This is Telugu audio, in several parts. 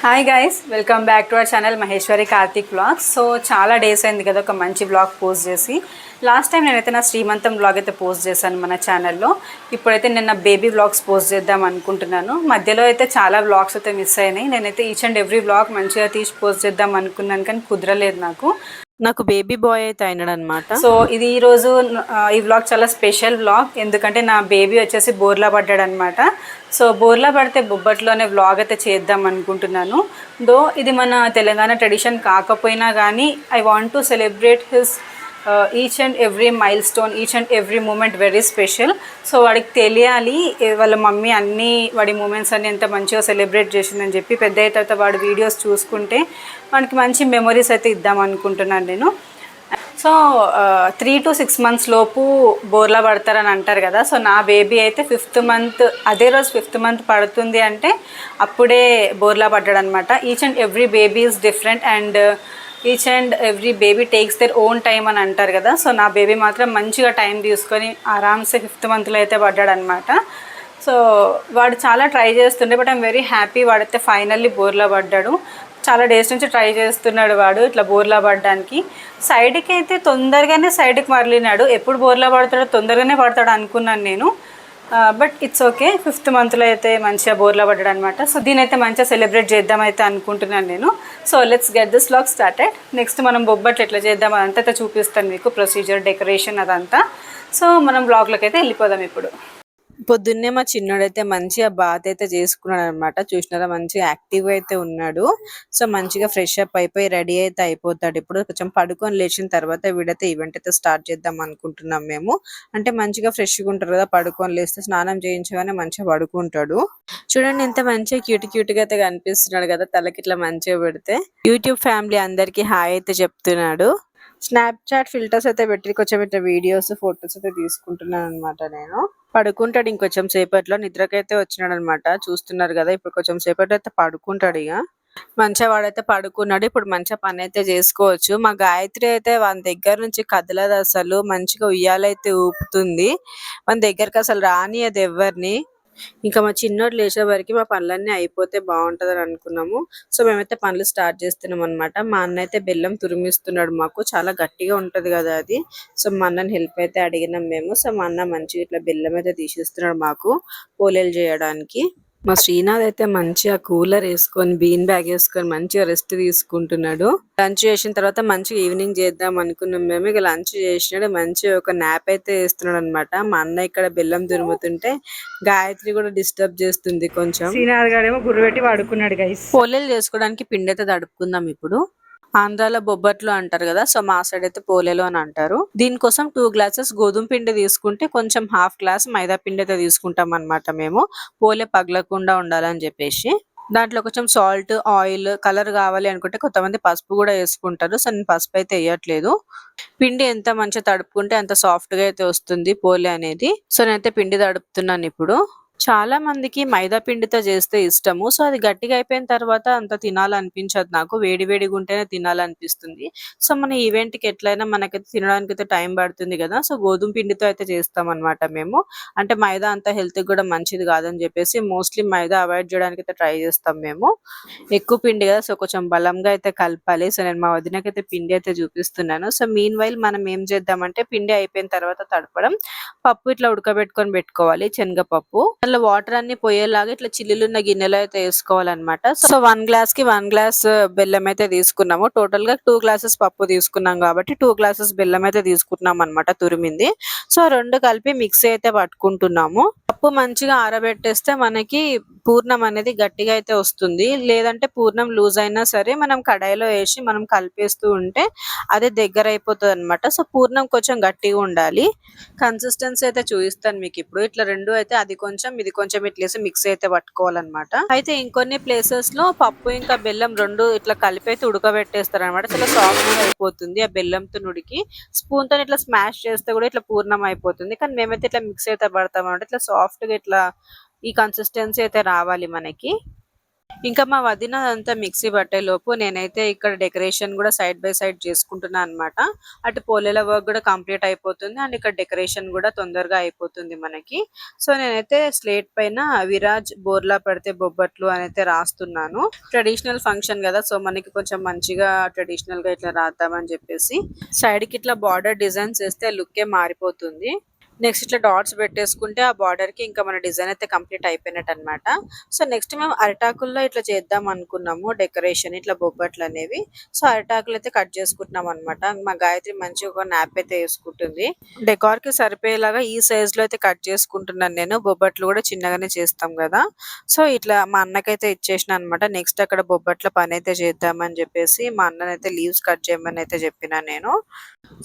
Hi guys, welcome back to our channel Maheshwari Karthik vlogs. So చాలా డేస్ అయింది కదా ఒక మంచి వ్లాగ్ పోస్ట్ చేసి. లాస్ట్ టైం నేనైతే నా శ్రీమంతం వ్లాగ్ అయితే పోస్ట్ చేశాను మన ఛానల్లో. ఇప్పుడైతే నేను నా బేబీ వ్లాగ్స్ పోస్ట్ చేద్దాం అనుకుంటున్నాను. మధ్యలో అయితే చాలా వ్లాగ్స్ అయితే మిస్ అయినాయి. నేనైతే ఈచ్ అండ్ ఎవ్రీ వ్లాగ్ మంచిగా తీసి పోస్ట్ చేద్దాం అనుకున్నాను, కానీ కుదరలేదు నాకు బేబీ బాయ్ అయితే అయినాడు అనమాట. సో ఇది ఈరోజు ఈ వ్లాగ్ చాలా స్పెషల్ వ్లాగ్, ఎందుకంటే నా బేబీ వచ్చేసి బోర్లా పడ్డాడు అనమాట. సో బోర్లా పడితే బొబ్బట్లోనే వ్లాగ్ అయితే చేద్దాం అనుకుంటున్నాను. దో ఇది మన తెలంగాణ ట్రెడిషన్ కాకపోయినా కానీ I want to celebrate his each and every milestone, each and every moment very special. So వాడికి తెలియాలి వాళ్ళ మమ్మీ అన్నీ వాడి మూమెంట్స్ అన్నీ ఎంత మంచిగా సెలబ్రేట్ చేసిందని చెప్పి. పెద్ద అయిన తర్వాత వాడి వీడియోస్ చూసుకుంటే వాడికి మంచి మెమొరీస్ అయితే ఇద్దాం అనుకుంటున్నాను నేను. సో 3 to 6 months లోపు బోర్లా పడతారని అంటారు కదా. సో నా బేబీ అయితే 5th month, అదే రోజు 5th month పడుతుంది అంటే అప్పుడే బోర్లా పడ్డాడు అనమాట. Each and every baby is different and each and every baby takes their own time అని అంటారు కదా. సో నా బేబీ మాత్రం మంచిగా టైం తీసుకొని ఆరామ్సే 5th monthలో అయితే పడ్డాడు అనమాట. సో వాడు చాలా ట్రై చేస్తుండే, బట్ ఐమ్ వెరీ హ్యాపీ వాడైతే ఫైనల్లీ బోర్లా పడ్డాడు. చాలా డేస్ నుంచి ట్రై చేస్తున్నాడు వాడు ఇట్లా బోర్లా పడడానికి. సైడ్కి అయితే తొందరగానే సైడ్కి మరలినాడు. ఎప్పుడు బోర్లా పడతాడో తొందరగానే పడతాడు అనుకున్నాను నేను, బట్ ఇట్స్ ఓకే. 5th monthలో అయితే మంచిగా బోర్లా పడ్డాడు అనమాట. సో దీని అయితే మంచిగా సెలబ్రేట్ చేద్దాం అయితే అనుకుంటున్నాను నేను. So let's get this vlog started. Next మనం బొబ్బట్లు ఎట్లా చేద్దాం అదంతా అయితే చూపిస్తాను మీకు, ప్రొసీజర్, డెకరేషన్ అదంతా. సో మనం వ్లాగ్లోకి అయితే వెళ్ళిపోదాం ఇప్పుడు. పొద్దున్నే మా చిన్నోడైతే మంచిగా బాత్ అయితే చేసుకున్నాడు అనమాట. చూసినారా, మంచిగా యాక్టివ్గా అయితే ఉన్నాడు. సో మంచిగా ఫ్రెష్ అప్ అయిపోయి రెడీ అయితే అయిపోతాడు. ఇప్పుడు కొంచెం పడుకొని లేచిన తర్వాత వీడైతే ఈవెంట్ అయితే స్టార్ట్ చేద్దాం అనుకుంటున్నాం మేము. అంటే మంచిగా ఫ్రెష్గా ఉంటారు కదా, పడుకొని లేస్తే స్నానం చేయించగానే మంచిగా పడుకుంటాడు. చూడండి ఎంత మంచిగా క్యూట్ గా అయితే కనిపిస్తున్నాడు కదా, తలకి ఇట్లా మంచిగా పెడితే. యూట్యూబ్ ఫ్యామిలీ అందరికి హాయ్ అయితే చెప్తున్నాడు. స్నాప్చాట్ ఫిల్టర్స్ అయితే పెట్టి కొంచెం ఇట్లా వీడియోస్, ఫొటోస్ అయితే తీసుకుంటున్నాను అనమాట నేను. పడుకుంటాడు ఇంకొంచెం సేపట్లో, నిద్రకైతే వచ్చినాడు అనమాట. చూస్తున్నారు కదా, ఇప్పుడు కొంచెం సేపట్లో అయితే పడుకుంటాడు. ఇక మంచిగా వాడైతే పడుకున్నాడు. ఇప్పుడు మంచిగా పని అయితే చేసుకోవచ్చు. మా గాయత్రి అయితే వాని దగ్గర నుంచి కదలదు అసలు, మంచిగా ఉయ్యాలైతే ఊపుతుంది. మన దగ్గరకు అసలు రానియదు ఎవరిని. ఇంకా మా చిన్నోడు లేచే వరకు మా పనులన్నీ అయిపోతే బాగుంటదని అనుకున్నాము. సో మేమైతే పనులు స్టార్ట్ చేస్తున్నాం అనమాట. మా అన్న అయితే బెల్లం తురిమిస్తున్నాడు. మాకు చాలా గట్టిగా ఉంటది కదా అది. సో మా అన్నని హెల్ప్ అయితే అడిగినాం మేము. సో మా అన్న మంచిగా ఇట్లా బెల్లం అయితే తీసిస్తున్నాడు మాకు పోలేలు చేయడానికి. మా శ్రీనాథ్ అయితే మంచిగా కూలర్ వేసుకొని, బీన్ బ్యాగ్ వేసుకొని మంచిగా రెస్ట్ తీసుకుంటున్నాడు. లంచ్ చేసిన తర్వాత మంచిగా ఈవినింగ్ చేద్దాం అనుకున్నాం మేము. ఇక లంచ్ చేసినాడు, మంచిగా ఒక నాప్ అయితే వేస్తున్నాడు అనమాట. మా అన్న ఇక్కడ బెల్లం దురుముతుంటే గాయత్రి కూడా డిస్టర్బ్ చేస్తుంది కొంచెం. శ్రీనాథ్ గారేమో గుర్రుపెట్టి వాడుకున్నాడు. గైస్ పోలేలు చేసుకోవడానికి పిండి అయితే తడుపుకుందాం ఇప్పుడు. ఆంధ్రాలో బొబ్బట్లు అంటారు కదా, సో మా సైడ్ అయితే పోలేలు అని అంటారు. దీనికోసం 2 glasses గోధుమ పిండి తీసుకుంటే కొంచెం 1/2 glass మైదా పిండి అయితే తీసుకుంటాం అనమాట మేము, పోలే పగలకుండా ఉండాలని చెప్పేసి. దాంట్లో కొంచెం సాల్ట్, ఆయిల్, కలర్ కావాలి అనుకుంటే కొంతమంది పసుపు కూడా వేసుకుంటారు. సో నేను పసుపు అయితే వేయట్లేదు. పిండి ఎంత మంచిగా తడుపుకుంటే అంత సాఫ్ట్ గా అయితే వస్తుంది పోలే అనేది. సో నేనైతే పిండి తడుపుతున్నాను ఇప్పుడు. చాలా మందికి మైదా పిండితో చేస్తే ఇష్టము. సో అది గట్టిగా అయిపోయిన తర్వాత అంత తినాలనిపించదు నాకు, వేడి వేడిగా ఉంటేనే తినాలనిపిస్తుంది. సో మన ఈవెంట్ కి ఎట్లయినా మనకైతే తినడానికి అయితే టైం పడుతుంది కదా. సో గోధుమ పిండితో అయితే చేస్తాం అనమాట మేము. అంటే మైదా అంత హెల్త్ కూడా మంచిది కాదని చెప్పేసి మోస్ట్లీ మైదా అవాయిడ్ చేయడానికి అయితే ట్రై చేస్తాం మేము. ఎక్కువ పిండి కదా, సో కొంచెం బలంగా అయితే కలపాలి. సో నేను మా వదినకైతే పిండి అయితే చూపిస్తున్నాను. సో మీన్ వైల్ మనం ఏం చేద్దామంటే పిండి అయిపోయిన తర్వాత తడపడం, పప్పు ఇట్లా ఉడకబెట్టుకొని పెట్టుకోవాలి, శనగపప్పు. అందులో వాటర్ అన్ని పోయేలాగా ఇట్లా చిల్లులున్న గిన్నెలో అయితే వేసుకోవాలన్నమాట. సో 1 glass కి 1 glass బెల్లం అయితే తీసుకున్నాము. టోటల్ గా 2 glasses పప్పు తీసుకున్నాం కాబట్టి 2 glasses బెల్లం అయితే తీసుకుంటున్నాం అనమాట, తురిమింది. సో 2 కలిపి మిక్సీ అయితే పట్టుకుంటున్నాము. పప్పు మంచిగా ఆరబెట్టేస్తే మనకి పూర్ణం అనేది గట్టిగా అయితే వస్తుంది. లేదంటే పూర్ణం లూజ్ అయినా సరే మనం కడాయిలో వేసి మనం కలిపేస్తూ ఉంటే అదే దగ్గర అయిపోతుంది అనమాట. సో పూర్ణం కొంచెం గట్టిగా ఉండాలి. కన్సిస్టెన్సీ అయితే చూపిస్తాను మీకు ఇప్పుడు. ఇట్లా రెండు అయితే అది కొంచెం ఇది కొంచెం ఇట్లేసి మిక్స్ అయితే పట్టుకోవాలన్నమాట. అయితే ఇంకొన్ని ప్లేసెస్ లో పప్పు ఇంకా బెల్లం రెండు ఇట్లా కలిపి అయితే ఉడకబెట్టేస్తారు అనమాట. చాలా సాఫ్ట్ గా అయిపోతుంది ఆ బెల్లంతో ఉడికి. స్పూన్ తో ఇట్లా స్మాష్ చేస్తే కూడా ఇట్లా పూర్ణం అయిపోతుంది. కానీ మేమైతే ఇట్లా మిక్స్ అయితే పడతాం అనమాట. ఇట్లా సాఫ్ట్ గా ఇట్లా ఈ కన్సిస్టెన్సీ అయితే రావాలి మనకి. ఇంకా మా వదిన అదంతా మిక్సీ పట్టే లోపు నేనైతే ఇక్కడ డెకరేషన్ కూడా సైడ్ బై సైడ్ చేసుకుంటున్నా అనమాట. అటు పోలేల వర్క్ కూడా కంప్లీట్ అయిపోతుంది అండ్ ఇక్కడ డెకరేషన్ కూడా తొందరగా అయిపోతుంది మనకి. సో నేనైతే స్లేట్ పైన విరాజ్ బోర్లా పడితే బొబ్బట్లు అనైతే రాస్తున్నాను. ట్రెడిషనల్ ఫంక్షన్ కదా, సో మనకి కొంచెం మంచిగా ట్రెడిషనల్ గా ఇట్లా రాద్దామని చెప్పేసి సైడ్ కి ఇట్లా బార్డర్ డిజైన్స్ వేస్తే లుక్ ఏ మారిపోతుంది. నెక్స్ట్ ఇట్లా డాట్స్ పెట్టేసుకుంటే ఆ బార్డర్ కి ఇంకా మన డిజైన్ అయితే కంప్లీట్ అయిపోయినట్టు అనమాట. సో నెక్స్ట్ మేము అరిటాకుల్లో ఇట్లా చేద్దాం అనుకున్నాము డెకరేషన్, ఇట్లా బొబ్బట్లు అనేవి. సో అరిటాకులు అయితే కట్ చేసుకుంటున్నాం అనమాట. మా గాయత్రి మంచిగా ఒక నాప్ అయితే వేసుకుంటుంది. డెకార్ కి సరిపోయేలాగా ఈ సైజ్ లో అయితే కట్ చేసుకుంటున్నాను నేను. బొబ్బట్లు కూడా చిన్నగానే చేస్తాం కదా, సో ఇట్లా మా అన్నకైతే ఇచ్చేసిన అనమాట. నెక్స్ట్ అక్కడ బొబ్బట్ల పని అయితే చేద్దామని చెప్పేసి మా అన్ననైతే లీవ్స్ కట్ చేయమని అయితే చెప్పిన నేను.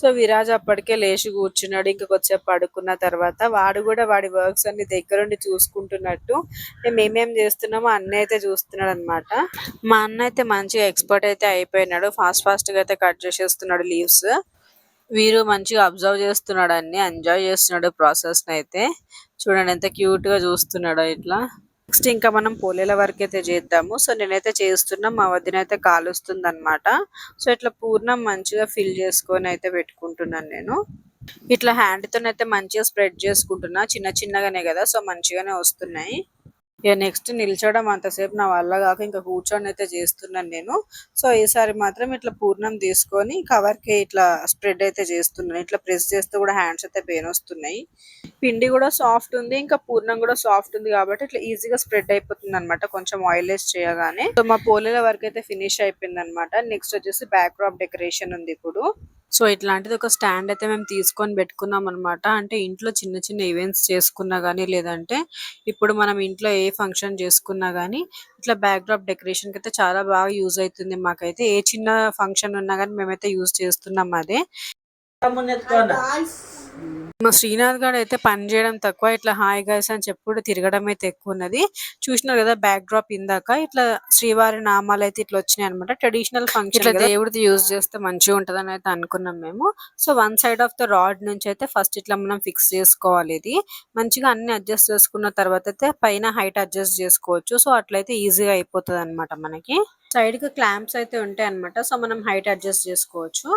సో విరాజ్ అప్పటికే లేచి కూర్చున్నాడు. ఇంకా కొద్దిసేపు పడుకున్న తర్వాత వాడు కూడా వాడి వర్క్స్ అన్ని దగ్గరుండి చూసుకుంటున్నట్టు మేము ఏమేం చేస్తున్నామో అన్నీ అయితే చూస్తున్నాడు అనమాట. మా అన్న అయితే మంచిగా ఎక్స్పర్ట్ అయితే అయిపోయినాడు. ఫాస్ట్ గా అయితే కట్ చేసేస్తున్నాడు లీవ్స్. వీరు మంచిగా అబ్జర్వ్ చేస్తున్నాడు, అన్ని ఎంజాయ్ చేస్తున్నాడు ప్రాసెస్ అయితే. చూడండి ఎంత క్యూట్ గా చూస్తున్నాడో ఇట్లా. నెక్స్ట్ ఇంకా మనం పోలేల వరకు అయితే చేద్దాము. సో నేనైతే చేస్తున్నా, మా వదిన అయితే కాలుస్తుంది అనమాట. సో ఇట్లా పూర్ణం మంచిగా ఫిల్ చేసుకొని అయితే పెట్టుకుంటున్నాను నేను. ఇట్లా హ్యాండ్ తోనైతే మంచిగా స్ప్రెడ్ చేసుకుంటున్నా, చిన్నగానే కదా, సో మంచిగానే వస్తున్నాయి. ఇక నెక్స్ట్ నిల్చోవడం అంతసేపు నా వల్ల కాక ఇంకా కూర్చొని అయితే చేస్తున్నాను నేను. సో ఈసారి మాత్రం ఇట్లా పూర్ణం తీసుకొని కవర్ కి ఇట్లా స్ప్రెడ్ అయితే చేస్తున్నాను. ఇట్లా ప్రెస్ చేస్తే కూడా హ్యాండ్స్ అయితే పెయిన్ వస్తున్నాయి. పిండి కూడా సాఫ్ట్ ఉంది, ఇంకా పూర్ణం కూడా సాఫ్ట్ ఉంది కాబట్టి ఇట్లా ఈజీగా స్ప్రెడ్ అయిపోతుంది అనమాట కొంచెం ఆయిల్ వేసి చేయగానే. సో మా పోలేల వరకు అయితే ఫినిష్ అయిపోయింది అనమాట. నెక్స్ట్ వచ్చేసి బ్యాక్ డ్రాప్ డెకరేషన్ ఉంది ఇప్పుడు. సో ఇట్లాంటిది ఒక స్టాండ్ అయితే మేము తీసుకొని పెట్టుకున్నాం అనమాట. అంటే ఇంట్లో చిన్న ఈవెంట్స్ చేసుకున్నా గానీ, లేదంటే ఇప్పుడు మనం ఇంట్లో ఏ ఫంక్షన్ చేసుకున్నా గానీ ఇట్లా బ్యాక్ డ్రాప్ డెకరేషన్ కి అయితే చాలా బాగా యూజ్ అవుతుంది. మాకైతే ఏ చిన్న ఫంక్షన్ ఉన్నా గానీ మేమైతే యూజ్ చేస్తున్నాం అదే. మా శ్రీనాథ్ గారు అయితే పని చేయడం తక్కువ, ఇట్లా హాయ్ గైస్ అని చెప్పుడు తిరగడం అయితే ఎక్కువ ఉన్నది. చూసినారు కదా బ్యాక్ డ్రాప్ ఇందాక ఇట్లా శ్రీవారి నామాలు అయితే ఇట్లా వచ్చినాయి అనమాట. ట్రెడిషనల్ ఫంక్షన్ ఇట్లా దేవుడిది యూజ్ చేస్తే మంచిగా ఉంటది అని అయితే అనుకున్నాం మేము. So one side of the rod నుంచి అయితే ఫస్ట్ ఇట్లా మనం ఫిక్స్ చేసుకోవాలి. ఇది మంచిగా అన్ని అడ్జస్ట్ చేసుకున్న తర్వాత అయితే పైన హైట్ అడ్జస్ట్ చేసుకోవచ్చు. సో అట్లయితే ఈజీగా అయిపోతుంది అనమాట. మనకి సైడ్ కి క్లాంప్స్ అయితే ఉంటాయి అనమాట. సో మనం హైట్ అడ్జస్ట్ చేసుకోవచ్చు.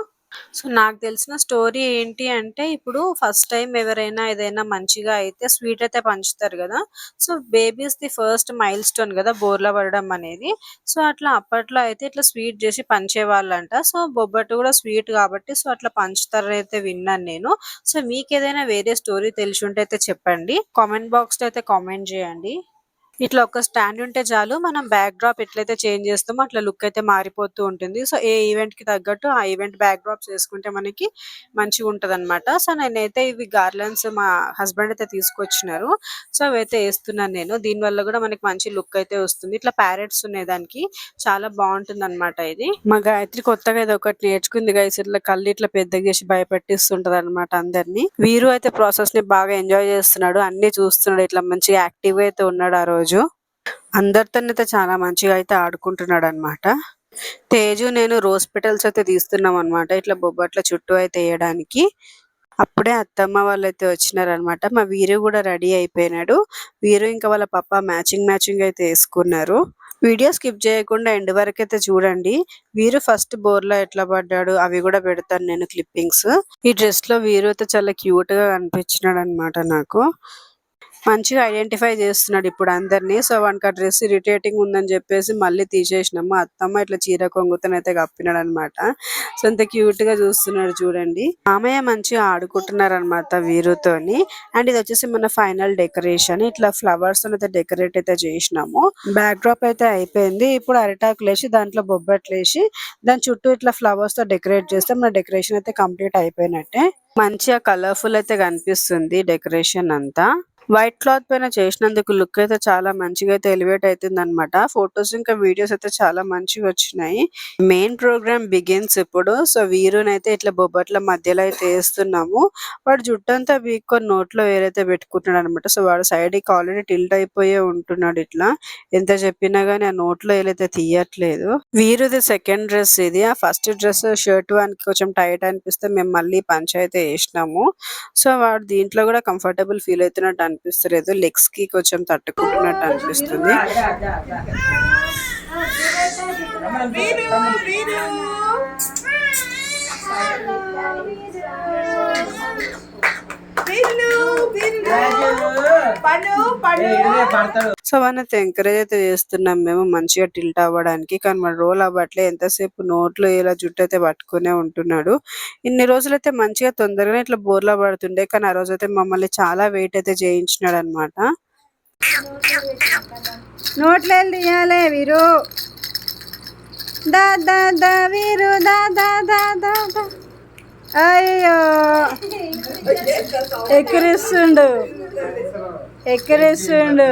సో నాకు తెలిసిన స్టోరీ ఏంటి అంటే, ఇప్పుడు ఫస్ట్ టైం ఎవరైనా ఏదైనా మంచిగా అయితే స్వీట్ అయితే పంచుతారు కదా. So babies the first mile stone కదా బోర్లా పడడం అనేది. సో అట్లా అప్పట్లో అయితే ఇట్లా స్వీట్ చేసి పంచేవాళ్ళంట. సో బొబ్బట్టు కూడా స్వీట్ కాబట్టి సో అట్లా పంచుతారని అయితే విన్నాను నేను. సో మీకు ఏదైనా వేరే స్టోరీ తెలిసి ఉంటే అయితే చెప్పండి, కామెంట్ బాక్స్ లో అయితే కామెంట్ చేయండి. ఇట్లా ఒక స్టాండ్ ఉంటే చాలు, మనం బ్యాక్ డ్రాప్ ఎట్లయితే చేంజ్ చేస్తామో అట్లా లుక్ అయితే మారిపోతూ ఉంటుంది. సో ఏ ఈవెంట్ కి తగ్గట్టు ఆ ఈవెంట్ బ్యాక్ డ్రాప్స్ వేసుకుంటే మనకి మంచిగా ఉంటది అనమాట. సో నేనైతే ఇవి గార్లెండ్స్ మా హస్బెండ్ అయితే తీసుకొచ్చినారు. సో అవైతే వేస్తున్నాను నేను. దీని వల్ల కూడా మనకి మంచి లుక్ అయితే వస్తుంది. ఇట్లా ప్యారెట్స్ ఉన్నాయి దానికి, చాలా బాగుంటుంది అనమాట. ఇది మా గాయత్రి కొత్తగా ఇది ఒకటి నేర్చుకుంది గైస్. ఇట్లా కళ్ళు ఇట్లా పెద్దగా చేసి భయపెట్టిస్తుంటది అనమాట అందరినీ. వీరు అయితే ప్రాసెస్ ని బాగా ఎంజాయ్ చేస్తున్నాడు, అన్ని చూస్తున్నాడు, ఇట్లా మంచిగా యాక్టివ్ అయితే ఉన్నాడు. ఆ రోజు అందరితోనైతే చాలా మంచిగా అయితే ఆడుకుంటున్నాడు అనమాట. తేజు నేను రోజ్ పెటల్స్ అయితే తీస్తున్నాం అనమాట, ఇట్లా బొబ్బట్ల చుట్టూ అయితే వేయడానికి. అప్పుడే అత్తమ్మ వాళ్ళు అయితే వచ్చినారనమాట. మా వీరు కూడా రెడీ అయిపోయినాడు. వీరు ఇంకా వాళ్ళ పప్ప మ్యాచింగ్ అయితే వేసుకున్నారు. వీడియో స్కిప్ చేయకుండా ఎండ్ వరకు అయితే చూడండి. వీరు ఫస్ట్ బోర్లో ఎట్లా పడ్డాడు అవి కూడా పెడతాను నేను క్లిప్పింగ్స్. ఈ డ్రెస్ లో వీరు అయితే చాలా క్యూట్ గా కనిపించినాడు అనమాట నాకు. మంచిగా ఐడెంటిఫై చేస్తున్నాడు ఇప్పుడు అందరినీ. సో వానికి ఆ డ్రెస్ ఇరిటేటింగ్ ఉందని చెప్పేసి మళ్ళీ తీసేసినాము. అత్తమ్మ ఇట్లా చీర కొంగుతనైతే కప్పినాడు అనమాట. సో అంత క్యూట్ గా చూస్తున్నాడు చూడండి. మామయ్య మంచిగా ఆడుకుంటున్నారు అనమాట వీరుతోని. అండ్ ఇది వచ్చేసి మన ఫైనల్ డెకరేషన్. ఇట్లా ఫ్లవర్స్ అయితే డెకరేట్ అయితే చేసినాము. బ్యాక్ డ్రాప్ అయితే అయిపోయింది. ఇప్పుడు అరిటాకులు వేసి దాంట్లో బొబ్బట్లు వేసి దాని చుట్టూ ఇట్లా ఫ్లవర్స్ తో డెకరేట్ చేస్తే మన డెకరేషన్ అయితే కంప్లీట్ అయిపోయినట్టే. మంచిగా కలర్ఫుల్ అయితే కనిపిస్తుంది డెకరేషన్ అంతా. వైట్ క్లాత్ పైన చేసినందుకు లుక్ అయితే చాలా మంచిగా అయితే ఎలివేట్ అవుతుంది అనమాట. ఫొటోస్ ఇంకా వీడియోస్ అయితే చాలా మంచిగా వచ్చినాయి. మెయిన్ ప్రోగ్రామ్ బిగిన్స్ ఇప్పుడు. సో వీరునైతే ఇట్లా బొబ్బట్ల మధ్యలో అయితే వేస్తున్నాము. వాడు జుట్టంతా వీక్కొని నోట్లో వేరైతే పెట్టుకుంటున్నాడు అనమాట. సో వాడు సైడ్ కి ఆల్రెడీ టిల్ట్ అయిపోయే ఉంటున్నాడు. ఇట్లా ఎంత చెప్పినా గానీ ఆ నోట్లో ఏలైతే తీయట్లేదు. వీరుది సెకండ్ డ్రెస్ ఇది. ఆ ఫస్ట్ డ్రెస్ షర్ట్ వానికి కొంచెం టైట్ అనిపిస్తే మేము మళ్ళీ పంచ్ అయితే వేసినాము. సో వాడు దీంట్లో కూడా కంఫర్టబుల్ ఫీల్ అవుతున్నట్టు అనిపిస్తలేదు. లెగ్స్ కి కొంచెం తట్టుకుంటున్నట్టు అనిపిస్తుంది. సో మనైతే ఎంకరేజ్ అయితే చేస్తున్నాం మేము మంచిగా టిల్ట్ అవ్వడానికి, కానీ మన రోల్ అవ్వట్లే. ఎంతసేపు నోట్లో ఇలా జుట్టు అయితే పట్టుకునే ఉంటున్నాడు. ఇన్ని రోజులైతే మంచిగా తొందరగానే ఇట్లా బోర్లా పడుతుండే, కానీ ఆ రోజైతే మమ్మల్ని చాలా వెయిట్ అయితే చేయించినాడు అనమాట. నోట్లో తీయాలే వీరు, దా దా దా వీరు, దా దా దా దా దా. అయ్యో ఎక్కిరిస్తుండు ఎక్కిరిస్తుండు.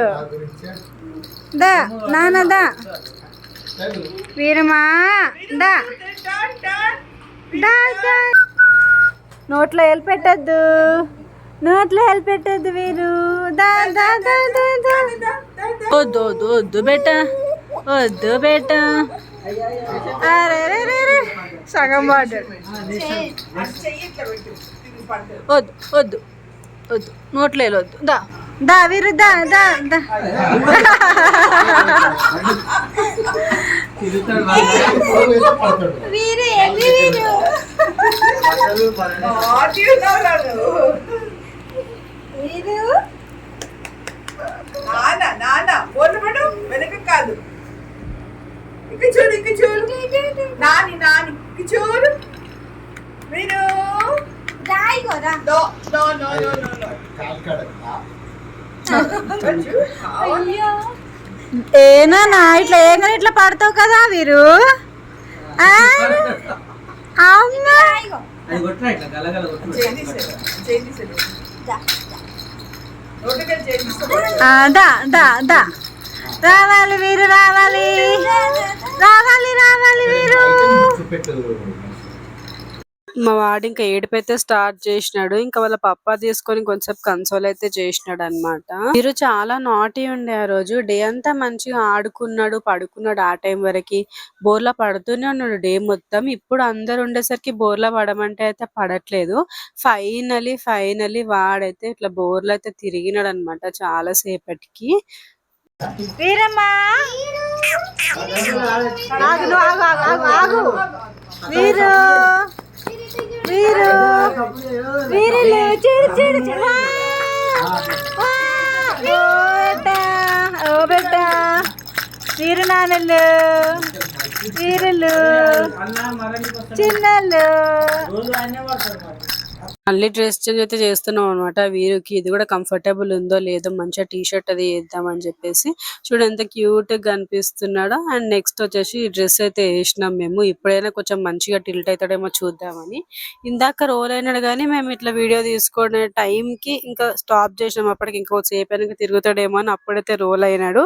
దా నాన్న దా వీరమా దా దా దా. నోట్లో వేలు పెట్టద్దు, నోట్లో వేలు పెట్టద్దు వీరు. దా దా దా దా దా. వద్దు వద్దు వద్దు బేట, వద్దు బేట. అరే సగం వాటర్. వద్దు వద్దు వద్దు, నోట్లో వెళ్ళొద్దు. దా దా వీరు దా దా దా. వీరు ఏంది వీరు? వెనక కాదు, ఇక చూడు, ఇక చూడు, నాని నాని, ఇక చూడు మీరు. ఏనా ఇట్లా ఏంగా ఇట్లా పడతావు కదా వీరు. దా దా దా. రావాలి వీరు, రావాలి రావాలి రావాలి వీరు. మా వాడు ఇంకా ఏడుపైతే స్టార్ట్ చేసినాడు. ఇంకా వాళ్ళ పప్పా తీసుకొని కొంచెం కన్సోల్ అయితే చేసినాడు అనమాట. మీరు చాలా నాటీ ఉండే ఆ రోజు. డే అంతా మంచిగా ఆడుకున్నాడు, పడుకున్నాడు. ఆ టైం వరకు బోర్లా పడుతూనే ఉన్నాడు డే మొత్తం. ఇప్పుడు అందరు ఉండేసరికి బోర్లా పడమంటే అయితే పడట్లేదు. ఫైనలీ వాడైతే ఇట్లా బోర్లో అయితే తిరిగినాడు అనమాట చాలా సేపటికి. వీరమ్మా వీరు వీరు వీరులు చూడు చూడు చూడు. ఓ బెట్ట వీరు నాన్నలు, వీరులు చిన్నలు. మళ్ళీ డ్రెస్ చేంజ్ అయితే చేస్తున్నాం అనమాట. వీరికి ఇది కూడా కంఫర్టబుల్ ఉందో లేదో, మంచిగా టీ షర్ట్ అది వేద్దామని చెప్పేసి. చూడు ఎంత క్యూట్ గా కనిపిస్తున్నాడో. అండ్ నెక్స్ట్ వచ్చేసి ఈ డ్రెస్ అయితే వేసినాం మేము. ఇప్పుడైనా కొంచెం మంచిగా టిల్ట్ అవుతాడేమో చూద్దామని. ఇందాక రోల్ అయినాడు కానీ మేము ఇట్లా వీడియో తీసుకునే టైంకి ఇంకా స్టాప్ చేసినాం. అప్పటికి ఇంకో సేపు అయినా తిరుగుతాడేమో అని అప్పుడైతే రోల్ అయినాడు.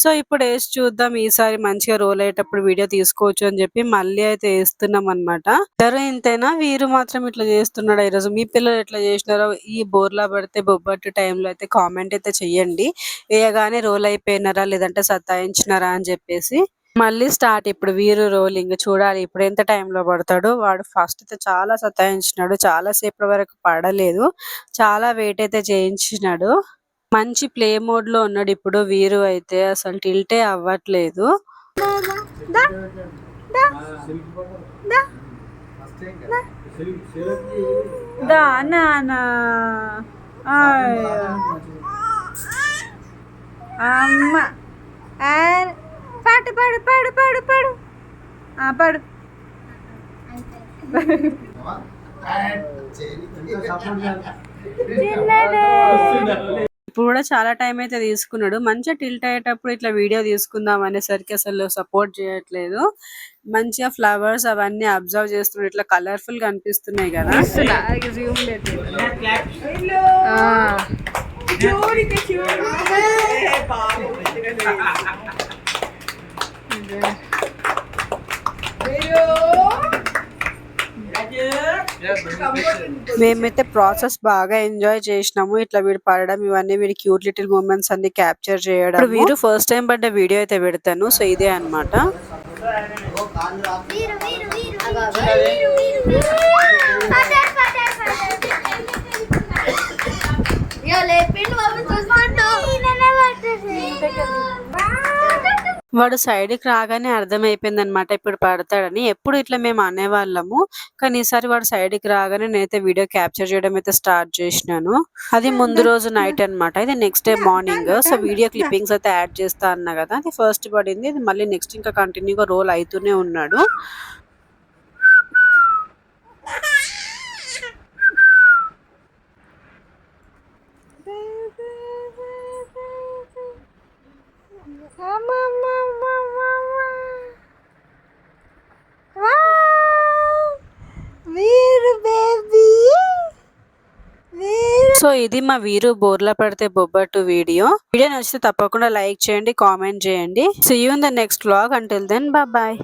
సో ఇప్పుడు వేసి చూద్దాం, ఈసారి మంచిగా రోల్ అయ్యేటప్పుడు వీడియో తీసుకోవచ్చు అని చెప్పి మళ్ళీ అయితే వేస్తున్నాం అనమాట. ఇద్దరు ఇంతైనా, వీరు మాత్రం ఇట్లా చేస్తున్నాడు ఈరోజు. మీ పిల్లలు ఎట్లా చేసినారో ఈ బోర్లా పడితే బొబ్బట్టు టైంలో అయితే కామెంట్ అయితే చెయ్యండి. వేయగానే రోల్ అయిపోయినారా లేదంటే సతాయించినారా అని చెప్పేసి. మళ్ళీ స్టార్ట్ ఇప్పుడు వీరు రోలింగ్. చూడాలి ఇప్పుడు ఎంత టైంలో పడతాడు. వాడు ఫస్ట్ అయితే చాలా సతాయించినాడు, చాలా సేపటి వరకు పడలేదు, చాలా వెయిట్ అయితే చేయించినాడు. మంచి ప్లే మోడ్ లో ఉన్నాడు ఇప్పుడు వీరు అయితే. అసలు టిల్టే అవ్వట్లేదు. దా నాన్న అమ్మ పాడు పాడు పాడు పాడు పాడు పాడు. ఇప్పుడు కూడా చాలా టైం అయితే తీసుకున్నాడు. మంచిగా టిల్ట్ అయ్యేటప్పుడు ఇట్లా వీడియో తీసుకుందాం అనేసరికి అసలు సపోర్ట్ చేయట్లేదు. మంచిగా ఫ్లవర్స్ అవన్నీ అబ్జర్వ్ చేస్తున్నాడు. ఇట్లా కలర్ఫుల్ గా అనిపిస్తున్నాయి కదా. మేమైతే ప్రాసెస్ బాగా ఎంజాయ్ చేసినాము. ఇట్లా వీడు పడడం ఇవన్నీ, వీడి క్యూట్ లిటిల్ మూమెంట్స్ అన్ని క్యాప్చర్ చేయడం. వీరు ఫస్ట్ టైం పడ్డ వీడియో అయితే పెడతాను. సో ఇదే అన్నమాట. వాడు సైడ్‌కి రాగానే అర్థమైపోయిందనమాట ఇప్పుడు పడతాడని. ఎప్పుడు ఇట్లా మేము అనేవాళ్ళము. కానీ ఈసారి వాడు సైడ్‌కి రాగానే నేనైతే వీడియో క్యాప్చర్ చేయడం అయితే స్టార్ట్ చేసినాను. అది ముందు రోజు నైట్ అన్నమాట. ఇది next day morning. So video clippings అయితే యాడ్ చేస్తా అన్నా కదా! అది ఫస్ట్ పడింది. ఇది మళ్ళీ నెక్స్ట్ ఇంకా కంటిన్యూగా రోల్ అయితూనే ఉన్నాడు. సో ఇది మా వీరు బోర్లా పడితే బొబ్బట్టు వీడియో. వీడియో నచ్చితే తప్పకుండా లైక్ చేయండి, కామెంట్ చేయండి. See you in the next vlog. Until then bye.